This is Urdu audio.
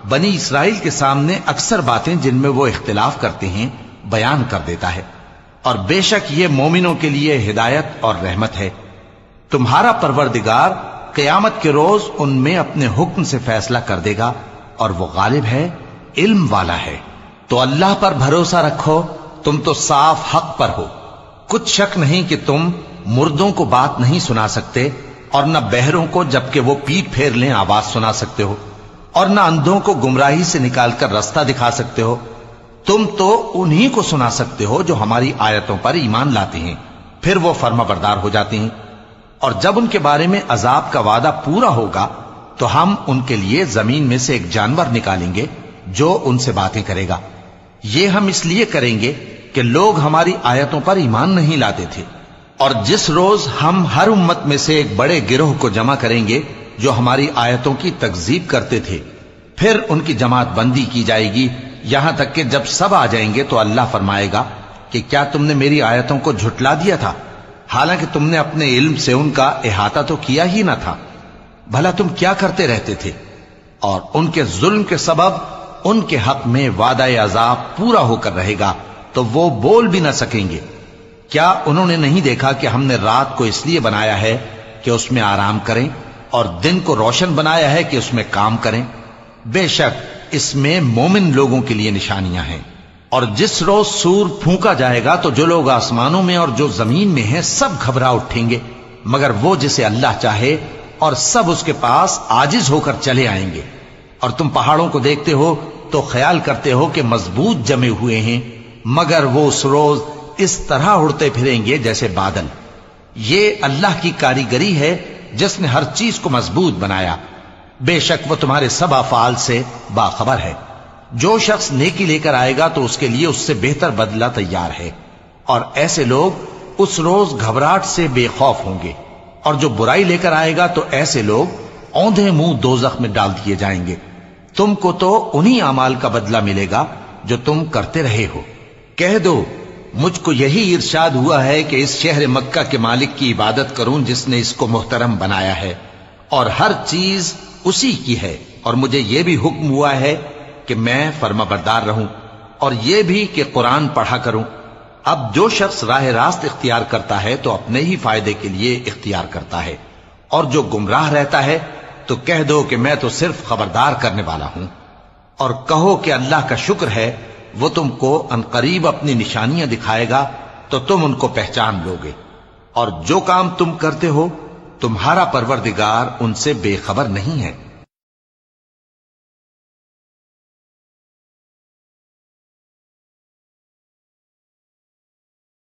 بنی اسرائیل کے سامنے اکثر باتیں جن میں وہ اختلاف کرتے ہیں بیان کر دیتا ہے، اور بے شک یہ مومنوں کے لیے ہدایت اور رحمت ہے۔ تمہارا پروردگار قیامت کے روز ان میں اپنے حکم سے فیصلہ کر دے گا، اور وہ غالب ہے، علم والا ہے۔ تو اللہ پر بھروسہ رکھو، تم تو صاف حق پر ہو۔ کچھ شک نہیں کہ تم مردوں کو بات نہیں سنا سکتے، اور نہ بہروں کو جبکہ وہ پیٹ پھیر لیں آواز سنا سکتے ہو، اور نہ اندھوں کو گمراہی سے نکال کر رستہ دکھا سکتے ہو۔ تم تو انہی کو سنا سکتے ہو جو ہماری آیتوں پر ایمان لاتے ہیں، پھر وہ فرما بردار ہو جاتے ہیں۔ اور جب ان کے بارے میں عذاب کا وعدہ پورا ہوگا تو ہم ان کے لیے زمین میں سے ایک جانور نکالیں گے جو ان سے باتیں کرے گا۔ یہ ہم اس لیے کریں گے کہ لوگ ہماری آیتوں پر ایمان نہیں لاتے تھے۔ اور جس روز ہم ہر امت میں سے ایک بڑے گروہ کو جمع کریں گے جو ہماری آیتوں کی تکذیب کرتے تھے، پھر ان کی جماعت بندی کی جائے گی، یہاں تک کہ جب سب آ جائیں گے تو اللہ فرمائے گا کہ کیا تم نے میری آیتوں کو جھٹلا دیا تھا، حالانکہ تم نے اپنے علم سے ان کا احاطہ تو کیا ہی نہ تھا؟ بھلا تم کیا کرتے رہتے تھے؟ اور ان کے ظلم کے سبب ان کے حق میں وعدہ عذاب پورا ہو کر رہے گا تو وہ بول بھی نہ سکیں گے۔ کیا انہوں نے نہیں دیکھا کہ ہم نے رات کو اس لیے بنایا ہے کہ اس میں آرام کریں، اور دن کو روشن بنایا ہے کہ اس میں کام کریں؟ بے شک اس میں مومن لوگوں کے لیے نشانیاں ہیں۔ اور جس روز سور پھونکا جائے گا تو جو لوگ آسمانوں میں اور جو زمین میں ہیں سب گھبرا اٹھیں گے، مگر وہ جسے اللہ چاہے، اور سب اس کے پاس عاجز ہو کر چلے آئیں گے۔ اور تم پہاڑوں کو دیکھتے ہو تو خیال کرتے ہو کہ مضبوط جمے ہوئے ہیں، مگر وہ اس روز اس طرح اڑتے پھریں گے جیسے بادل۔ یہ اللہ کی کاریگری ہے جس نے ہر چیز کو مضبوط بنایا، بے شک وہ تمہارے سب افعال سے باخبر ہے۔ جو شخص نیکی لے کر آئے گا تو اس کے لیے اس سے بہتر بدلہ تیار ہے، اور ایسے لوگ اس روز گھبراہٹ سے بے خوف ہوں گے۔ اور جو برائی لے کر آئے گا تو ایسے لوگ اوندھے منہ دوزخ میں ڈال دیے جائیں گے۔ تم کو تو انہی اعمال کا بدلہ ملے گا جو تم کرتے رہے ہو۔ کہہ دو مجھ کو یہی ارشاد ہوا ہے کہ اس شہر مکہ کے مالک کی عبادت کروں جس نے اس کو محترم بنایا ہے، اور ہر چیز اسی کی ہے، اور مجھے یہ بھی حکم ہوا ہے کہ میں فرما بردار رہوں، اور یہ بھی کہ قرآن پڑھا کروں۔ اب جو شخص راہ راست اختیار کرتا ہے تو اپنے ہی فائدے کے لیے اختیار کرتا ہے، اور جو گمراہ رہتا ہے تو کہہ دو کہ میں تو صرف خبردار کرنے والا ہوں۔ اور کہو کہ اللہ کا شکر ہے وہ تم کو عنقریب اپنی نشانیاں دکھائے گا تو تم ان کو پہچان لو گے، اور جو کام تم کرتے ہو تمہارا پروردگار ان سے بے خبر نہیں ہے۔